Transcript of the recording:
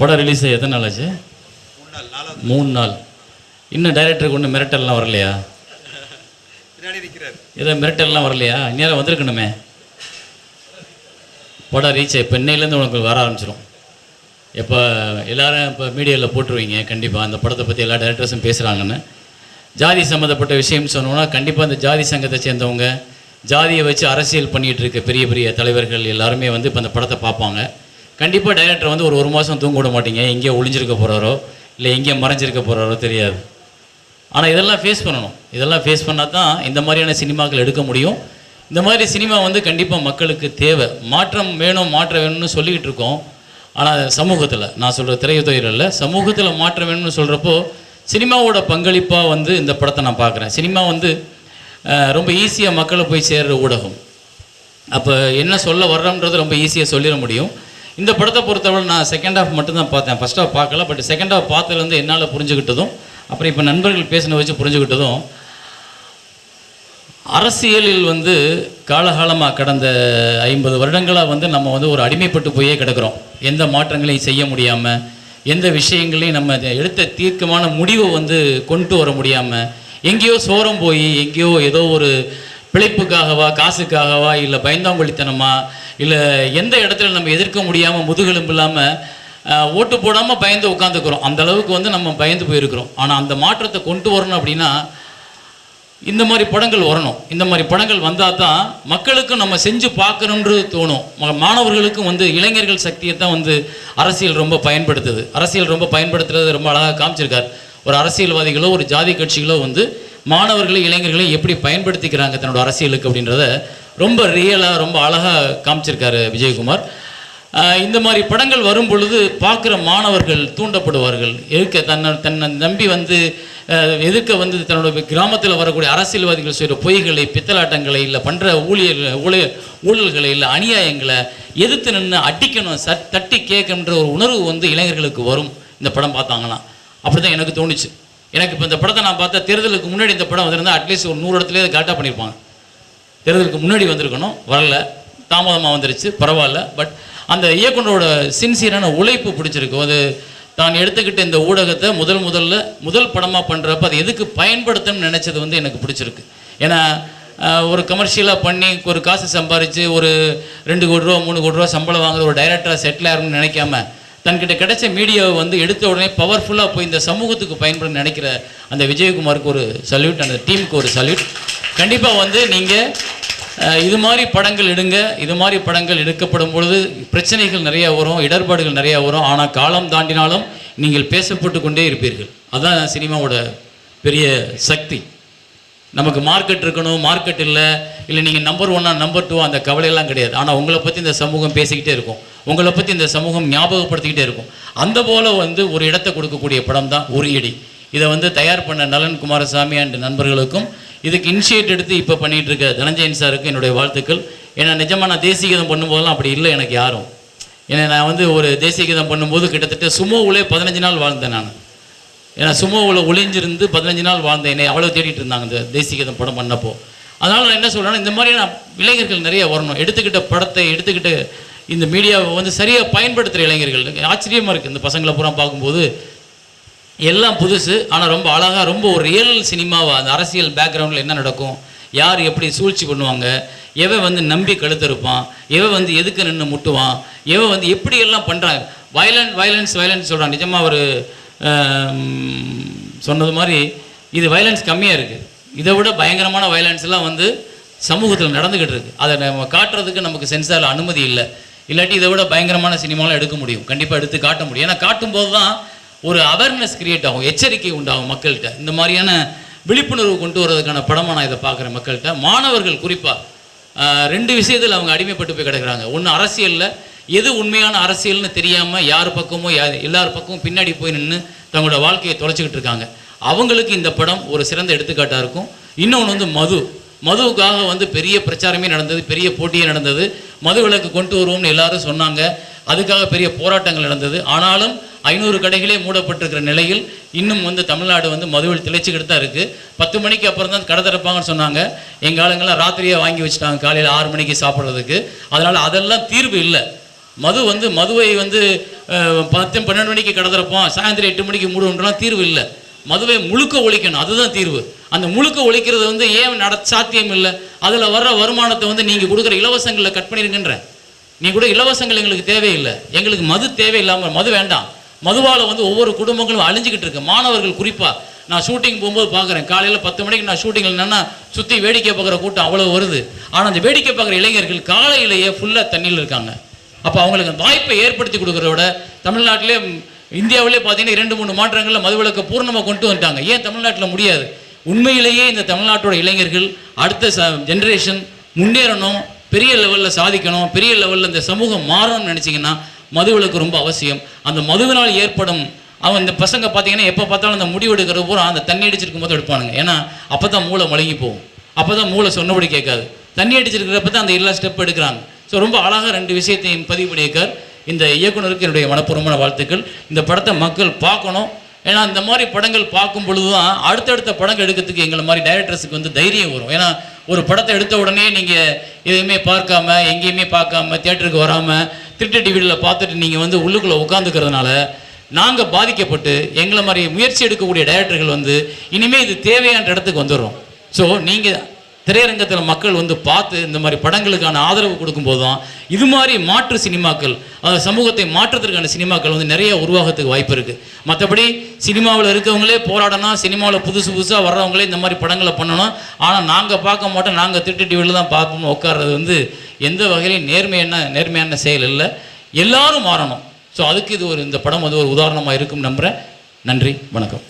படம் ரிலீஸ் எத்தனை நாள் ஆச்சு? 3 நாள். இன்னும் டைரக்டருக்கு ஒன்றும் மிரட்டல்லாம் வரலையா? ஏதோ மிரட்டல்லாம் வரலையா? நேரம் வந்திருக்கணுமே. படம் ரீச் இப்போ இன்னையிலேருந்து உனக்கு வர ஆரம்பிச்சிடும். எப்போ எல்லோரும் இப்போ மீடியாவில் போட்டுருவீங்க. கண்டிப்பாக அந்த படத்தை பற்றி எல்லா டைரக்டர்ஸும் பேசுகிறாங்கன்னு. ஜாதி சம்மந்தப்பட்ட விஷயம் சொன்னோன்னா கண்டிப்பாக அந்த ஜாதி சங்கத்தை சேர்ந்தவங்க, ஜாதியை வச்சு அரசியல் பண்ணிகிட்டு இருக்க பெரிய பெரிய தலைவர்கள் எல்லாருமே வந்து இப்போ அந்த படத்தை பார்ப்பாங்க. கண்டிப்பாக டைரக்டர் வந்து ஒரு மாதம் தூங்க விட மாட்டீங்க. எங்கேயோ ஒளிஞ்சிருக்க போகிறாரோ இல்லை எங்கேயோ மறைஞ்சிருக்க போகிறாரோ தெரியாது. ஆனால் இதெல்லாம் ஃபேஸ் பண்ணணும். இதெல்லாம் ஃபேஸ் பண்ணால் தான் இந்த மாதிரியான சினிமாக்கள் எடுக்க முடியும். இந்த மாதிரி சினிமா வந்து கண்டிப்பாக மக்களுக்கு தேவை. மாற்றம் வேணும், மாற்றம் வேணும்னு சொல்லிக்கிட்டு இருக்கோம். ஆனால் சமூகத்தில், நான் சொல்கிற திரையுறையில் சமூகத்தில் மாற்றம் வேணும்னு சொல்கிறப்போ சினிமாவோட பங்களிப்பாக வந்து இந்த படத்தை நான் பார்க்குறேன். சினிமா வந்து ரொம்ப ஈஸியாக மக்களை போய் சேர்கிற ஊடகம். அப்போ என்ன சொல்ல வர்றோன்றது ரொம்ப ஈஸியாக சொல்லிட முடியும். இந்த படத்தை பொறுத்தவரை நான் செகண்ட் ஹாஃப் மட்டும்தான் பார்த்தேன், ஃபஸ்ட் ஹாஃப் பார்க்கல. பட் செகண்ட் ஹாஃப் பார்த்ததுலேருந்து என்னால் புரிஞ்சுக்கிட்டதும், அப்புறம் இப்போ நண்பர்கள் பேசின வச்சு புரிஞ்சுக்கிட்டதும், அரசியலில் வந்து காலகாலமாக கடந்த 50 வருடங்களாக வந்து நம்ம வந்து ஒரு அடிமைப்பட்டு போயே கிடக்கிறோம். எந்த மாற்றங்களையும் செய்ய முடியாமல், எந்த விஷயங்களையும் நம்ம எடுத்த தீர்க்கமான முடிவை வந்து கொண்டு வர முடியாமல், எங்கேயோ சோரம் போய் எங்கேயோ ஏதோ ஒரு பிழைப்புக்காகவா, காசுக்காகவா, இல்லை பயந்தாங்கொழித்தனமா, இல்லை எந்த இடத்துல நம்ம எதிர்க்க முடியாமல் முதுகெலும்பு இல்லாமல் ஓட்டு போடாமல் பயந்து உட்காந்துக்கிறோம். அந்த அளவுக்கு வந்து நம்ம பயந்து போயிருக்கிறோம். ஆனால் அந்த மாற்றத்தை கொண்டு வரணும் அப்படின்னா இந்த மாதிரி படங்கள் வரணும். இந்த மாதிரி படங்கள் வந்தால் தான் மக்களுக்கும் நம்ம செஞ்சு பார்க்கணுன்றது தோணும். மாணவர்களுக்கும் வந்து இளைஞர்கள் சக்தியை தான் வந்து அரசியல் ரொம்ப பயன்படுத்துது. அரசியல் ரொம்ப பயன்படுத்துறது ரொம்ப அழகாக காமிச்சிருக்கார். ஒரு அரசியல்வாதிகளோ ஒரு ஜாதி கட்சிகளோ வந்து மாணவர்களை, இளைஞர்களை எப்படி பயன்படுத்திக்கிறாங்க தன்னோட அரசியலுக்கு அப்படின்றத ரொம்ப ரியலாக ரொம்ப அழகாக காமிச்சிருக்காரு விஜயகுமார். இந்த மாதிரி படங்கள் வரும் பொழுது பார்க்குற மாணவர்கள் தூண்டப்படுவார்கள். தன்னை நம்பி வந்து எதிர்க்க வந்து தன்னோட கிராமத்தில் வரக்கூடிய அரசியல்வாதிகள் செய்கிற பொய்களை, பித்தலாட்டங்களை, இல்லை பண்ணுற ஊழல்களை, இல்லை அநியாயங்களை எதிர்த்து நின்று அடிக்கணும், தட்டி கேட்கணுன்ற ஒரு உணர்வு வந்து இளைஞர்களுக்கு வரும் இந்த படம் பார்த்தாங்கன்னா. அப்படி தான் எனக்கு தோணுச்சு. எனக்கு இப்போ இந்த படத்தை நான் பார்த்தா, தேர்தலுக்கு முன்னாடி இந்த படம் வந்திருந்தால் அட்லீஸ்ட் ஒரு 100 இடத்துலேயே கரெக்டாக பண்ணியிருப்பாங்க. தேர்தலுக்கு முன்னாடி வந்திருக்கணும், வரல, தாமதமாக வந்துருச்சு, பரவாயில்ல. பட் அந்த இயக்குனரோட சின்சியரான உழைப்பு பிடிச்சிருக்கு. அது தான் எடுத்துக்கிட்ட இந்த ஊடகத்தை முதல் படமாக பண்ணுறப்ப அது எதுக்கு பயன்படுத்தணும்னு நினச்சது வந்து எனக்கு பிடிச்சிருக்கு. ஏன்னா ஒரு கமர்ஷியலாக பண்ணி ஒரு காசு சம்பாரித்து ஒரு 2 கோடி ரூபா 3 கோடி ரூபா சம்பளம் வாங்குற ஒரு டைரக்டராக செட்டில் ஆகணும்னு நினைக்காம, தன்கிட்ட கிடைச்ச மீடியாவை வந்து எடுத்த உடனே பவர்ஃபுல்லாக போய் இந்த சமூகத்துக்கு பயன்பட நினைக்கிற அந்த விஜயகுமாருக்கு ஒரு சல்யூட், அந்த டீமுக்கு ஒரு சல்யூட். கண்டிப்பாக வந்து நீங்கள் இது மாதிரி படங்கள் எடுங்க. இது மாதிரி படங்கள் எடுக்கப்படும் பொழுது பிரச்சனைகள் நிறையா வரும், இடர்பாடுகள் நிறையா வரும். ஆனால் காலம் தாண்டினாலும் நீங்கள் பேசப்பட்டு கொண்டே இருப்பீர்கள். அதுதான் சினிமாவோட பெரிய சக்தி. நமக்கு மார்க்கெட் இருக்கணும், மார்க்கெட் இல்லை நீங்கள் நம்பர் 1 நம்பர் 2 அந்த கவலையெல்லாம் கிடையாது. ஆனால் உங்களை பற்றி இந்த சமூகம் பேசிக்கிட்டே இருக்கும், உங்களை பற்றி இந்த சமூகம் ஞாபகப்படுத்திக்கிட்டே இருக்கும். அந்த போல் வந்து ஒரு இடத்தை கொடுக்கக்கூடிய படம் தான் உரியடி. இதை வந்து தயார் பண்ண நலன் குமாரசாமி அண்ட் நண்பர்களுக்கும், இதுக்கு இனிஷியேட் எடுத்து இப்போ பண்ணிகிட்டு இருக்க தனஞ்சயன் சாருக்கு என்னுடைய வாழ்த்துக்கள். ஏன்னா நிஜமாக நான் தேசிய கீதம் பண்ணும்போதெல்லாம் அப்படி இல்லை எனக்கு யாரும். ஏன்னா நான் வந்து ஒரு தேசிய கீதம் பண்ணும்போது கிட்டத்தட்ட சுமோவிலே 15 நாள் வாழ்ந்தேன் நான். ஏன்னா சுமோவில் ஒளிஞ்சிருந்து 15 நாள் வாழ்ந்தேன். என்னை அவ்வளோ தேடிட்டு இருந்தாங்க இந்த தேசிய கீதம் படம் பண்ணப்போ. அதனால் நான் என்ன சொல்கிறேன்னா, இந்த மாதிரியான இளைஞர்கள் நிறைய வரணும். எடுத்துக்கிட்ட படத்தை, எடுத்துக்கிட்டு இந்த மீடியாவை வந்து சரியாக பயன்படுத்துகிற இளைஞர்கள். ஆச்சரியமாக இருக்குது இந்த பசங்களை பூரா பார்க்கும்போது. எல்லாம் புதுசு, ஆனால் ரொம்ப அழகாக, ரொம்ப ஒரு ரியல் சினிமாவாக அந்த அரசியல் பேக்ரவுண்டில் என்ன நடக்கும், யார் எப்படி சூழ்ச்சி பண்ணுவாங்க, எவன் வந்து நம்பி கழுத்திருப்பான், எவன் வந்து எதுக்கு நின்று முட்டுவான், எவன் வந்து எப்படியெல்லாம் பண்ணுறாங்க. வயலன்ஸ் சொல்கிறான். நிஜமாக ஒரு சொன்னது மாதிரி இது வயலன்ஸ் கம்மியாக இருக்குது. இதை விட பயங்கரமான வயலன்ஸ்லாம் வந்து சமூகத்தில் நடந்துக்கிட்டு இருக்குது. அதை நம்ம காட்டுறதுக்கு நமக்கு சென்சாரில் அனுமதி இல்லை. இல்லாட்டி இதை விட பயங்கரமான சினிமாலாம் எடுக்க முடியும், கண்டிப்பாக எடுத்து காட்ட முடியும். ஏன்னா காட்டும்போது தான் ஒரு அவேர்னஸ் கிரியேட் ஆகும், எச்சரிக்கை உண்டாகும் மக்கள்கிட்ட. இந்த மாதிரியான விழிப்புணர்வு கொண்டு வரதுக்கான படமாக நான் இதை பார்க்குறேன் மக்கள்கிட்ட. மாணவர்கள் குறிப்பாக 2 விஷயத்தில் அவங்க அடிமைப்பட்டு போய் கிடக்கிறாங்க. ஒன்று, அரசியலில் எது உண்மையான அரசியல்னு தெரியாமல் யார் பக்கமோ எல்லார் பக்கமும் பின்னாடி போய் நின்று தங்களோட வாழ்க்கையை தொலைச்சிக்கிட்டு இருக்காங்க. அவங்களுக்கு இந்த படம் ஒரு சிறந்த எடுத்துக்காட்டாக இருக்கும். இன்னொன்று வந்து மதுவுக்காக வந்து பெரிய பிரச்சாரமே நடந்தது, பெரிய போட்டியே நடந்தது. மது விலக்கு கொண்டு வருவோம்னு எல்லாரும் சொன்னாங்க. அதுக்காக பெரிய போராட்டங்கள் நடந்தது. ஆனாலும் 500 கடைகளே மூடப்பட்டிருக்கிற நிலையில் இன்னும் வந்து தமிழ்நாடு வந்து மதுவில் திளைச்சிக்கிட்டு தான் இருக்குது. 10 மணிக்கு அப்புறம் தான் கடை திறப்பாங்கன்னு சொன்னாங்க. எங்கள் ஆளுங்கள்லாம் ராத்திரியே வாங்கி வச்சுட்டாங்க காலையில் 6 மணிக்கு சாப்பிட்றதுக்கு. அதனால் அதெல்லாம் தீர்வு இல்லை. மதுவை 10-12 மணிக்கு கடத்துறப்போம், சாயந்தரம் 8 மணிக்கு மூடுன்றலாம் தீர்வு இல்லை. மதுவை முழுக்க ஒழிக்கணும், அதுதான் தீர்வு. அந்த முழுக்க ஒழிக்கிறது ஏன் சாத்தியம் இல்லை? அதில் வர்ற வருமானத்தை நீங்கள் கொடுக்குற இலவசங்களில் கட் பண்ணிருங்கன்ற. நீ கூட இலவசங்கள் எங்களுக்கு தேவையில்லை, எங்களுக்கு மது தேவையில்லாமல், மது வேண்டாம். மதுவால் ஒவ்வொரு குடும்பங்களும் அழிஞ்சிக்கிட்டு இருக்கு. மாணவர்கள் குறிப்பாக நான் ஷூட்டிங் போகும்போது பார்க்குறேன், காலையில் 10 மணிக்கு நான் ஷூட்டிங்கில் என்னென்னா சுற்றி வேடிக்கை பார்க்குற கூட்டம் அவ்வளோ வருது. ஆனால் அந்த வேடிக்கை பார்க்குற இளைஞர்கள் காலையிலேயே ஃபுல்லாக தண்ணியில் இருக்காங்க. அப்போ அவங்களுக்கு வாய்ப்பை ஏற்படுத்தி கொடுக்குறத விட தமிழ்நாட்டிலே, இந்தியாவிலே பார்த்தீங்கன்னா 2-3 மாற்றங்களில் மதுவிலக்கை பூர்ணமாக கொண்டு வந்துட்டாங்க. ஏன் தமிழ்நாட்டில் முடியாது? உண்மையிலேயே இந்த தமிழ்நாட்டோட இளைஞர்கள் அடுத்த ஜென்ரேஷன் முன்னேறணும், பெரிய லெவலில் சாதிக்கணும், பெரிய லெவலில் இந்த சமூகம் மாறணும்னு நினச்சிங்கன்னா மதுவிலக்கு ரொம்ப அவசியம். அந்த மதுவினால் ஏற்படும் இந்த பசங்க பார்த்தீங்கன்னா எப்போ பார்த்தாலும் அந்த முடிவெடுக்கிற பூரா அந்த தண்ணி அடிச்சிருக்கும் போது எடுப்பானுங்க. ஏன்னா அப்போ தான் மூளை மழுங்கி போகும், அப்போ தான் மூளை சொன்னபடி கேட்காது. தண்ணி அடிச்சிருக்கிறப்ப தான் அந்த எல்லா ஸ்டெப் எடுக்கிறாங்க. ஸோ ரொம்ப அழகாக 2 விஷயத்தையும் பதிவு பண்ணியிருக்கார். இந்த இயக்குனருக்கு என்னுடைய மனப்பூர்வமான வாழ்த்துக்கள். இந்த படத்தை மக்கள் பார்க்கணும். ஏன்னா இந்த மாதிரி படங்கள் பார்க்கும் பொழுது தான் அடுத்தடுத்த படங்கள் எடுக்கிறதுக்கு எங்களை மாதிரி டைரக்டர்ஸுக்கு தைரியம் வரும். ஏன்னா ஒரு படத்தை எடுத்த உடனே நீங்கள் எதுவுமே பார்க்காம, எங்கேயுமே பார்க்காம, தியேட்டருக்கு வராமல் திருட்டு டிவியில் பார்த்துட்டு நீங்கள் உள்ளுக்குள்ளே உட்காந்துக்கிறதுனால நாங்கள் பாதிக்கப்பட்டு எங்களை மாதிரி முயற்சி எடுக்கக்கூடிய டைரக்டர்கள் இனிமேல் இது தேவையான இடத்துக்கு வந்துடுறோம். ஸோ நீங்கள் திரையரங்கத்தில் மக்கள் பார்த்து இந்த மாதிரி படங்களுக்கான ஆதரவு கொடுக்கும்போது தான் இது மாதிரி மாற்று சினிமாக்கள், சமூகத்தை மாற்றத்திற்கான சினிமாக்கள் நிறைய உருவாகத்துக்கு வாய்ப்பு இருக்குது. மற்றபடி சினிமாவில் இருக்கவங்களே போராடணும், சினிமாவில் புதுசாக வர்றவங்களே இந்த மாதிரி படங்களை பண்ணணும். ஆனால் நாங்கள் பார்க்க மாட்டோம், நாங்கள் திருட்டு டிவியில் தான் பார்ப்போம் உட்கார்றது எந்த வகையிலையும் நேர்மையான செயல் இல்லை. எல்லாரும் மாறணும். ஸோ அதுக்கு இது இந்த படம் ஒரு உதாரணமாக இருக்கும் நம்புகிறேன். நன்றி, வணக்கம்.